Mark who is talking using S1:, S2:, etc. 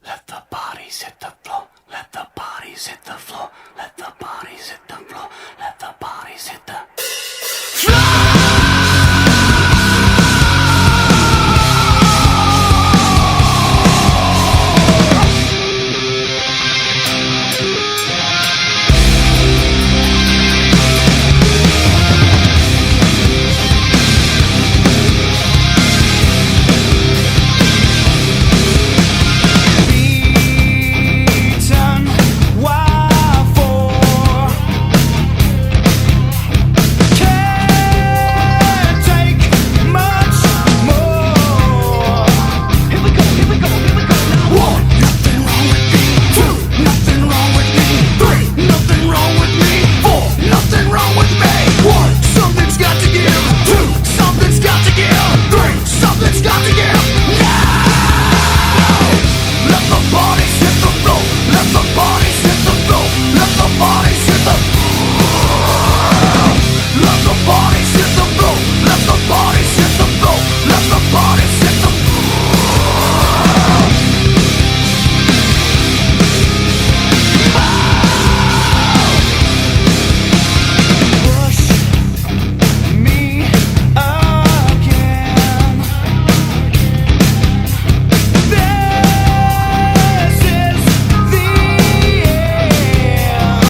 S1: Let the bodies hit the floor. Let the bodies hit the floor. Let the bodies hit the floor. Let the bodies hit the let the bodies hit the floor. Let the bodies